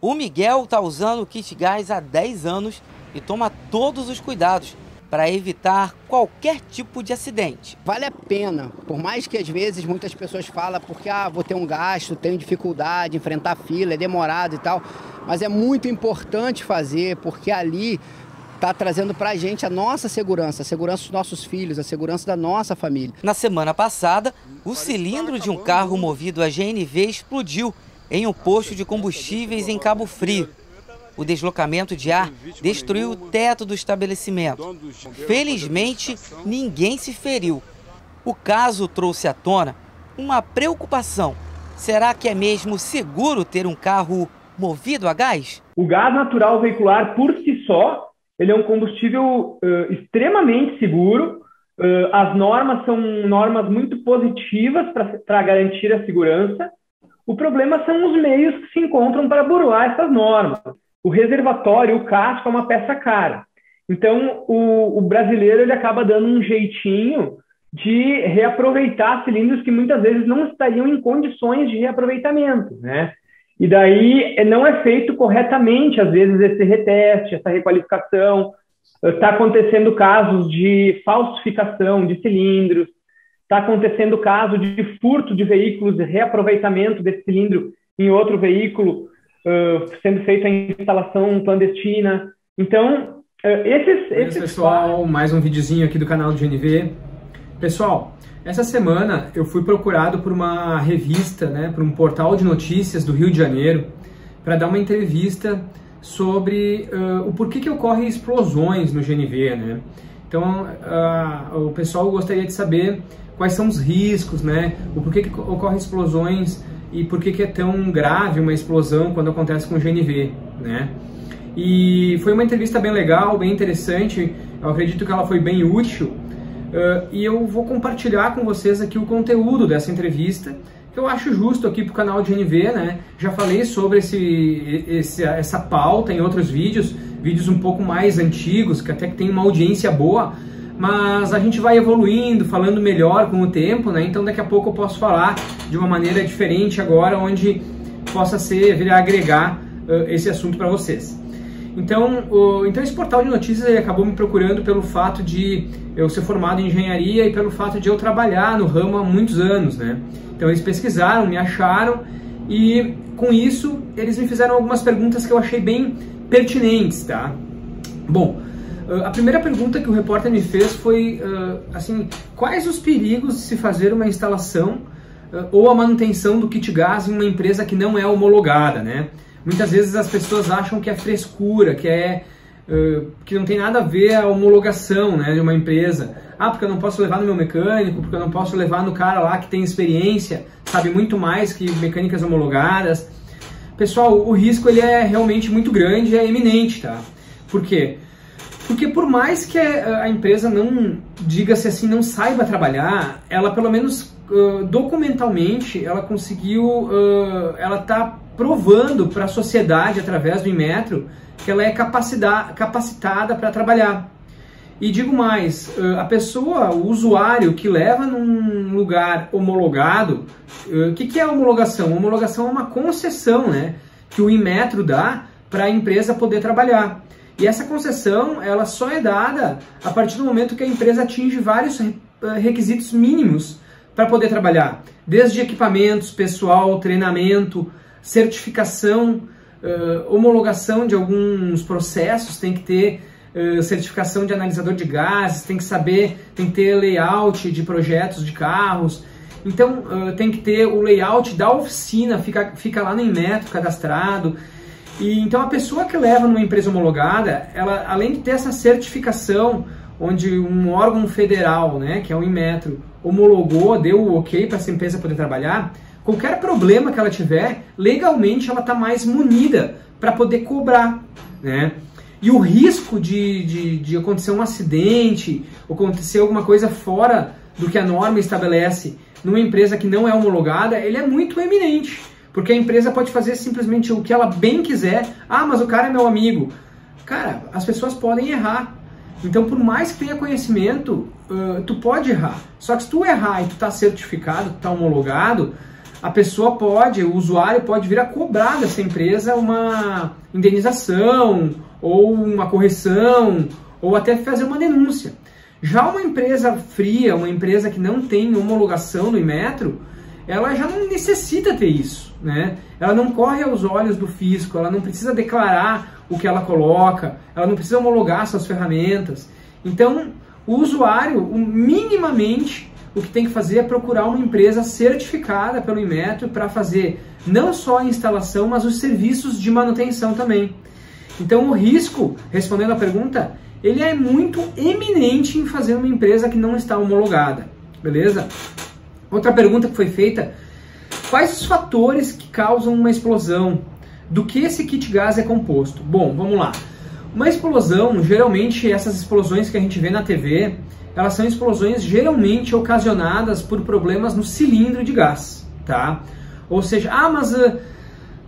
O Miguel está usando o kit gás há 10 anos e toma todos os cuidados para evitar qualquer tipo de acidente. Vale a pena, por mais que às vezes muitas pessoas falam porque vou ter um gasto, tenho dificuldade, enfrentar fila, é demorado e tal, mas é muito importante fazer porque ali está trazendo para a gente a nossa segurança, a segurança dos nossos filhos, a segurança da nossa família. Na semana passada, o cilindro de um carro movido a GNV explodiu em um posto de combustíveis em Cabo Frio. O deslocamento de ar destruiu o teto do estabelecimento. Felizmente, ninguém se feriu. O caso trouxe à tona uma preocupação. Será que é mesmo seguro ter um carro movido a gás? O gás natural veicular, por si só, ele é um combustível extremamente seguro. As normas são normas muito positivas para garantir a segurança. O problema são os meios que se encontram para burlar essas normas. O reservatório, o casco, é uma peça cara. Então, o brasileiro ele acaba dando um jeitinho de reaproveitar cilindros que muitas vezes não estariam em condições de reaproveitamento, né? E daí não é feito corretamente, às vezes, esse reteste, essa requalificação. Está acontecendo casos de falsificação de cilindros, está acontecendo caso de furto de veículos, de reaproveitamento desse cilindro em outro veículo, sendo feita a instalação clandestina. Então, esses pessoal, mais um videozinho aqui do canal do GNV. Pessoal, essa semana eu fui procurado por uma revista, por um portal de notícias do Rio de Janeiro, para dar uma entrevista sobre o porquê que ocorrem explosões no GNV, né? Então, o pessoal gostaria de saber quais são os riscos, o porquê que ocorrem explosões e por que é tão grave uma explosão quando acontece com o GNV, né? E foi uma entrevista bem legal, bem interessante, eu acredito que ela foi bem útil, e eu vou compartilhar com vocês aqui o conteúdo dessa entrevista, que eu acho justo aqui para o canal de GNV, né? Já falei sobre essa pauta em outros vídeos um pouco mais antigos, que até que tem uma audiência boa, mas a gente vai evoluindo, falando melhor com o tempo, né? Então daqui a pouco eu posso falar de uma maneira diferente agora, onde possa vir a agregar esse assunto para vocês. Então esse portal de notícias ele acabou me procurando pelo fato de eu ser formado em engenharia e pelo fato de eu trabalhar no ramo há muitos anos, né? Então eles pesquisaram, me acharam e com isso eles me fizeram algumas perguntas que eu achei bem pertinentes, tá? Bom, a primeira pergunta que o repórter me fez foi, assim, quais os perigos de se fazer uma instalação ou a manutenção do kit gás em uma empresa que não é homologada, né? Muitas vezes as pessoas acham que é frescura, que não tem nada a ver a homologação, né, de uma empresa. Porque eu não posso levar no meu mecânico, porque eu não posso levar no cara lá que tem experiência, sabe muito mais que mecânicas homologadas. Pessoal, o risco ele é realmente muito grande, é eminente, tá? Por quê? Porque por mais que a empresa não, diga-se assim, não saiba trabalhar, ela pelo menos documentalmente, ela conseguiu, ela está provando para a sociedade, através do Inmetro, que ela é capacitada para trabalhar. E digo mais, a pessoa, o usuário que leva num lugar homologado, o que é a homologação? A homologação é uma concessão, né, que o Inmetro dá para a empresa poder trabalhar. E essa concessão, ela só é dada a partir do momento que a empresa atinge vários requisitos mínimos para poder trabalhar. Desde equipamentos, pessoal, treinamento, certificação, homologação de alguns processos, tem que ter certificação de analisador de gases, tem que ter layout de projetos de carros. Então, tem que ter o layout da oficina, fica lá no Inmetro cadastrado. E então a pessoa que leva numa empresa homologada, ela além de ter essa certificação, onde um órgão federal, né, que é o Inmetro, homologou, deu o ok para essa empresa poder trabalhar, qualquer problema que ela tiver, legalmente ela está mais munida para poder cobrar, né? E o risco de acontecer um acidente, ou acontecer alguma coisa fora do que a norma estabelece numa empresa que não é homologada, ele é muito eminente. Porque a empresa pode fazer simplesmente o que ela bem quiser. Mas o cara é meu amigo. Cara, as pessoas podem errar. Então, por mais que tenha conhecimento, tu pode errar. Só que se tu errar e tu tá certificado, tu tá homologado, a pessoa o usuário pode vir a cobrar dessa empresa uma indenização, ou uma correção, ou até fazer uma denúncia. Já uma empresa fria, uma empresa que não tem homologação no Inmetro, ela já não necessita ter isso, né? Ela não corre aos olhos do fisco, ela não precisa declarar o que ela coloca, ela não precisa homologar suas ferramentas. Então, o usuário, minimamente, o que tem que fazer é procurar uma empresa certificada pelo Inmetro para fazer não só a instalação, mas os serviços de manutenção também. Então, o risco, respondendo a pergunta, ele é muito eminente em fazer uma empresa que não está homologada, beleza? Outra pergunta que foi feita: quais os fatores que causam uma explosão? Do que esse kit gás é composto? Bom, vamos lá. Uma explosão, geralmente essas explosões que a gente vê na TV, elas são explosões geralmente ocasionadas por problemas no cilindro de gás, tá? Ou seja, mas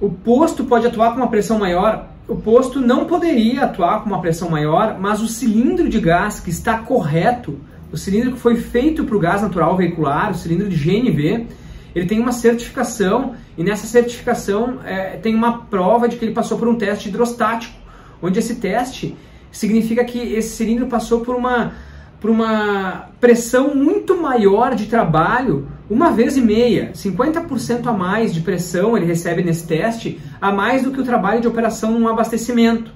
o posto pode atuar com uma pressão maior. O posto não poderia atuar com uma pressão maior, mas o cilindro de gás que está correto, o cilindro que foi feito para o gás natural veicular, o cilindro de GNV, ele tem uma certificação, e nessa certificação tem uma prova de que ele passou por um teste hidrostático, onde esse teste significa que esse cilindro passou por uma pressão muito maior de trabalho, 1,5 vezes, 50% a mais de pressão ele recebe nesse teste, a mais do que o trabalho de operação num abastecimento.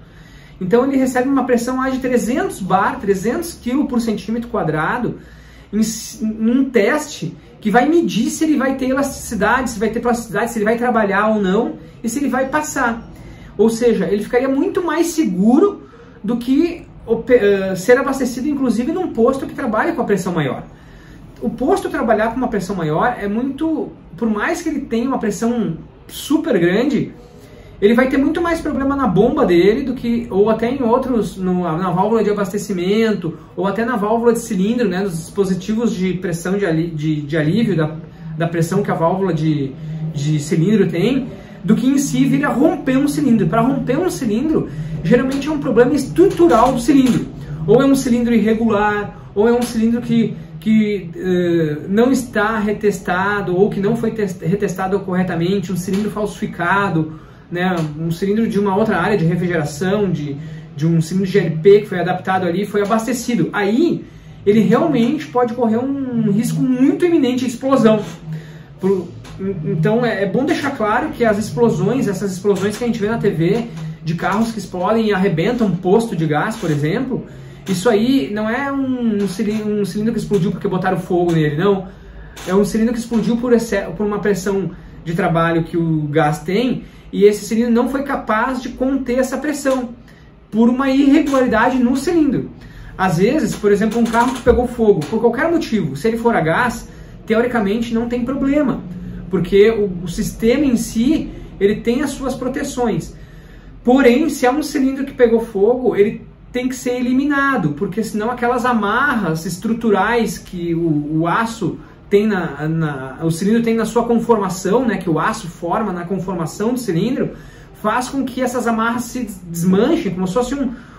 Então ele recebe uma pressão de 300 bar, 300 kg por centímetro quadrado, num teste que vai medir se ele vai ter elasticidade, se vai ter plasticidade, se ele vai trabalhar ou não, e se ele vai passar. Ou seja, ele ficaria muito mais seguro do que ser abastecido, inclusive, num posto que trabalha com a pressão maior. O posto trabalhar com uma pressão maior é muito... Por mais que ele tenha uma pressão super grande, ele vai ter muito mais problema na bomba dele do que... Ou até em outros, na válvula de abastecimento, ou até na válvula de cilindro, né, dos dispositivos de pressão de alívio da pressão que a válvula de cilindro tem, do que em si vir a romper um cilindro. Para romper um cilindro, geralmente é um problema estrutural do cilindro. Ou é um cilindro irregular, ou é um cilindro que não está retestado, ou que não foi retestado corretamente, um cilindro falsificado, né, um cilindro de uma outra área de refrigeração, de um cilindro de GLP que foi adaptado ali, foi abastecido. Aí, ele realmente pode correr um risco muito iminente de explosão. Então é bom deixar claro que essas explosões que a gente vê na TV, de carros que explodem e arrebentam um posto de gás, por exemplo, isso aí não é um cilindro que explodiu porque botaram fogo nele, não. É um cilindro que explodiu por uma pressão de trabalho que o gás tem, e esse cilindro não foi capaz de conter essa pressão, por uma irregularidade no cilindro. Às vezes, por exemplo, um carro que pegou fogo, por qualquer motivo, se ele for a gás, teoricamente não tem problema, porque o sistema em si, ele tem as suas proteções. Porém, se é um cilindro que pegou fogo, ele tem que ser eliminado, porque senão aquelas amarras estruturais que o aço tem o cilindro tem na sua conformação, né, que o aço forma na conformação do cilindro, faz com que essas amarras se desmanchem, como se fosse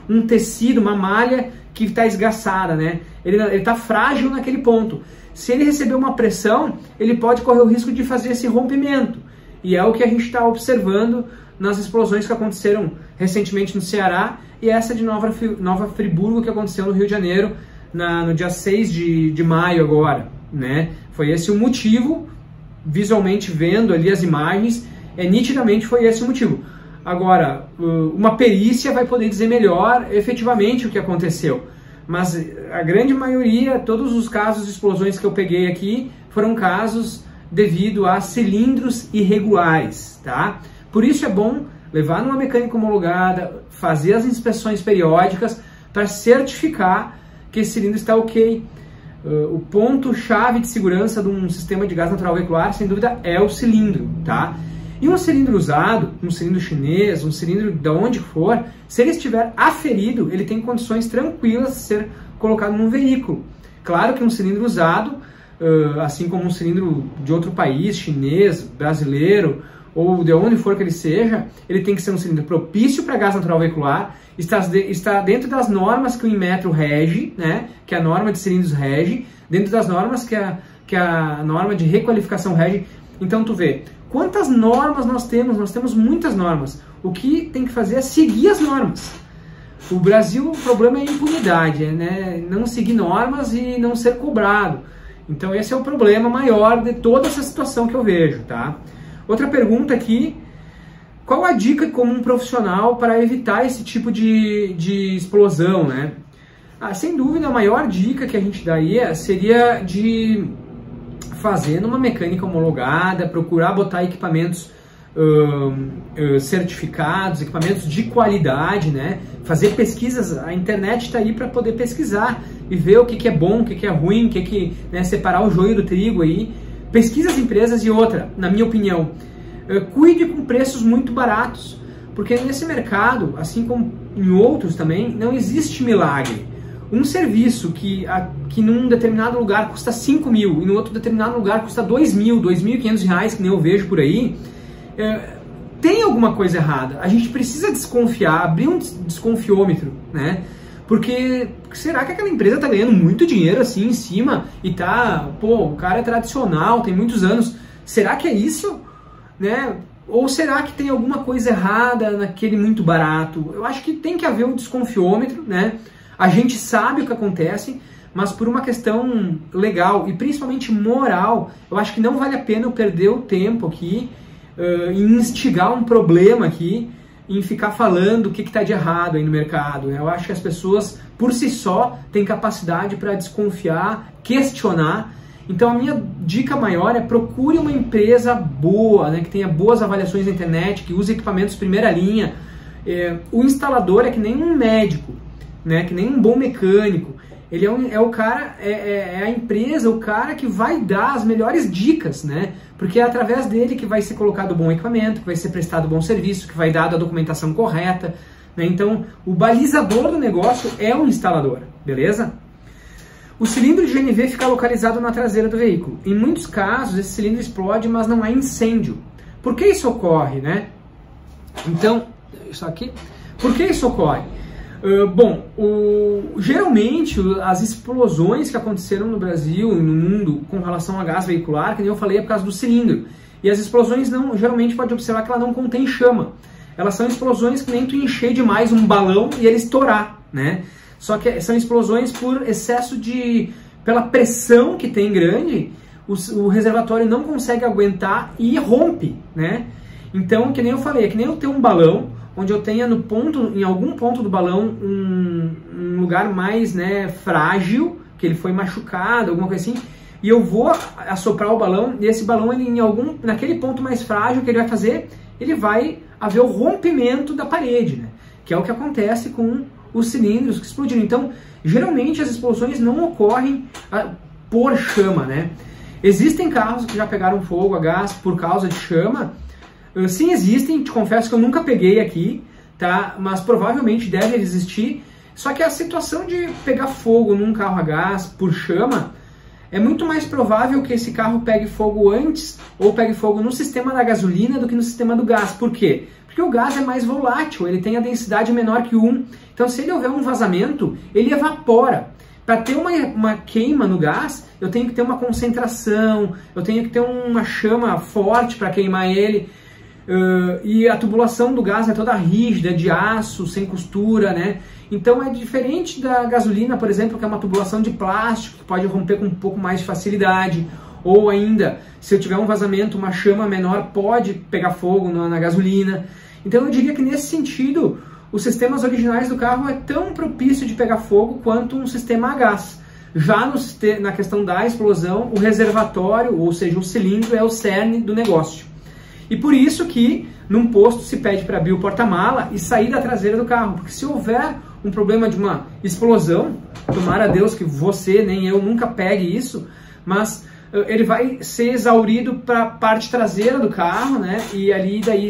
um tecido, uma malha que está esgaçada, né? Ele está frágil naquele ponto. Se ele receber uma pressão, ele pode correr o risco de fazer esse rompimento. E é o que a gente está observando nas explosões que aconteceram recentemente no Ceará, e essa de Nova Friburgo que aconteceu no Rio de Janeiro no dia 6 de maio agora, né? Foi esse o motivo, visualmente vendo ali as imagens, nitidamente foi esse o motivo. Agora, uma perícia vai poder dizer melhor efetivamente o que aconteceu, mas a grande maioria, todos os casos de explosões que eu peguei aqui, foram casos devido a cilindros irregulares, tá? Por isso é bom levar numa mecânica homologada, fazer as inspeções periódicas para certificar que esse cilindro está ok. O ponto-chave de segurança de um sistema de gás natural veicular, sem dúvida, é o cilindro, tá? E um cilindro usado, um cilindro chinês, um cilindro de onde for, se ele estiver aferido, ele tem condições tranquilas de ser colocado num veículo. Claro que um cilindro usado, assim como um cilindro de outro país, chinês, brasileiro, ou de onde for que ele seja, ele tem que ser um cilindro propício para gás natural veicular, está dentro das normas que o Inmetro rege, né, que a norma de cilindros rege, dentro das normas que a norma de requalificação rege. Então tu vê, quantas normas nós temos muitas normas. O que tem que fazer é seguir as normas. O Brasil, o problema é a impunidade, né? Não seguir normas e não ser cobrado. Então esse é o problema maior de toda essa situação que eu vejo, tá? Outra pergunta aqui, qual a dica como um profissional para evitar esse tipo de explosão, né? Sem dúvida, a maior dica que a gente daria seria de fazer numa mecânica homologada, procurar botar equipamentos certificados, equipamentos de qualidade, né? Fazer pesquisas, a internet está aí para poder pesquisar e ver o que é bom, o que é ruim, né, separar o joio do trigo aí. Pesquisa as empresas. E outra, na minha opinião, cuide com preços muito baratos, porque nesse mercado, assim como em outros também, não existe milagre. Um serviço que num determinado lugar custa 5 mil e no outro determinado lugar custa 2 mil, R$2.500, que nem eu vejo por aí, tem alguma coisa errada. A gente precisa desconfiar, abrir um desconfiômetro, né? Porque será que aquela empresa está ganhando muito dinheiro assim em cima e o cara é tradicional, tem muitos anos. Será que é isso? Né? Ou será que tem alguma coisa errada naquele muito barato? Eu acho que tem que haver um desconfiômetro, né? A gente sabe o que acontece, mas por uma questão legal e principalmente moral, eu acho que não vale a pena eu perder o tempo aqui em instigar um problema aqui, em ficar falando o que está de errado aí no mercado. Eu acho que as pessoas, por si só, têm capacidade para desconfiar, questionar. Então a minha dica maior é procure uma empresa boa, né, que tenha boas avaliações na internet, que use equipamentos primeira linha. O instalador é que nem um médico, né, que nem um bom mecânico. Ele é a empresa, o cara que vai dar as melhores dicas, né? Porque é através dele que vai ser colocado bom equipamento, que vai ser prestado bom serviço, que vai dar a documentação correta, né? Então, o balizador do negócio é o instalador, beleza? O cilindro de GNV fica localizado na traseira do veículo. Em muitos casos, esse cilindro explode, mas não há incêndio. Por que isso ocorre, né? Então, isso aqui... Por que isso ocorre? Geralmente as explosões que aconteceram no Brasil e no mundo com relação a gás veicular, que nem eu falei, é por causa do cilindro. E as explosões geralmente pode observar que ela não contém chama. Elas são explosões que nem tu encher demais um balão e ele estourar, né? Só que são explosões por excesso pela pressão que tem grande, o reservatório não consegue aguentar e rompe, né? Então, que nem eu falei, é que nem eu ter um balão onde eu tenha em algum ponto do balão um lugar mais, né, frágil, que ele foi machucado, alguma coisa assim, e eu vou assoprar o balão, e esse balão, naquele ponto mais frágil, que ele vai fazer, ele vai haver o rompimento da parede, né, que é o que acontece com os cilindros que explodiram. Então, geralmente as explosões não ocorrem por chama, né. Existem carros que já pegaram fogo a gás por causa de chama. Sim, existem, te confesso que eu nunca peguei aqui, tá? Mas provavelmente deve existir. Só que a situação de pegar fogo num carro a gás por chama, é muito mais provável que esse carro pegue fogo antes ou pegue fogo no sistema da gasolina do que no sistema do gás. Por quê? Porque o gás é mais volátil, ele tem a densidade menor que 1. Então se ele houver um vazamento, ele evapora. Para ter uma queima no gás, eu tenho que ter uma concentração, eu tenho que ter uma chama forte para queimar ele. E a tubulação do gás é toda rígida, de aço, sem costura, né? Então é diferente da gasolina, por exemplo, que é uma tubulação de plástico, que pode romper com um pouco mais de facilidade. Ou ainda, se eu tiver um vazamento, uma chama menor pode pegar fogo na gasolina. Então eu diria que nesse sentido, os sistemas originais do carro é tão propício de pegar fogo quanto um sistema a gás. Já na questão da explosão, o reservatório, ou seja, o cilindro, é o cerne do negócio. E por isso que num posto se pede para abrir o porta-mala e sair da traseira do carro. Porque se houver um problema de uma explosão, tomara a Deus que você nem eu nunca pegue isso, mas ele vai ser exaurido para a parte traseira do carro, né? E ali daí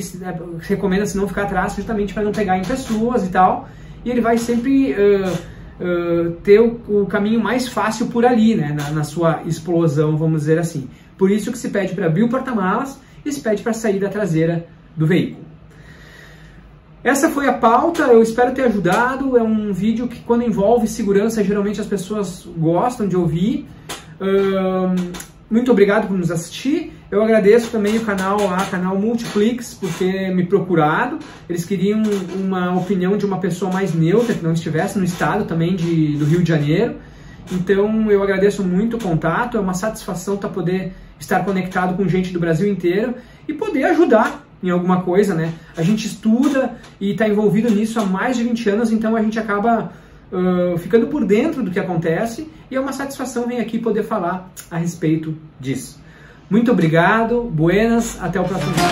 recomenda-se não ficar atrás, justamente para não pegar em pessoas e tal. E ele vai sempre ter o caminho mais fácil por ali, né? Na sua explosão, vamos dizer assim. Por isso que se pede para abrir o porta-malas e se pede para sair da traseira do veículo. Essa foi a pauta, eu espero ter ajudado. É um vídeo que, quando envolve segurança, geralmente as pessoas gostam de ouvir. Muito obrigado por nos assistir. Eu agradeço também o canal Multiplix por ter me procurado. Eles queriam uma opinião de uma pessoa mais neutra, que não estivesse no estado também do Rio de Janeiro. Então eu agradeço muito o contato, é uma satisfação poder estar conectado com gente do Brasil inteiro e poder ajudar em alguma coisa, né? A gente estuda e está envolvido nisso há mais de 20 anos, então a gente acaba ficando por dentro do que acontece e é uma satisfação vir aqui poder falar a respeito disso. Muito obrigado, buenas, até o próximo vídeo.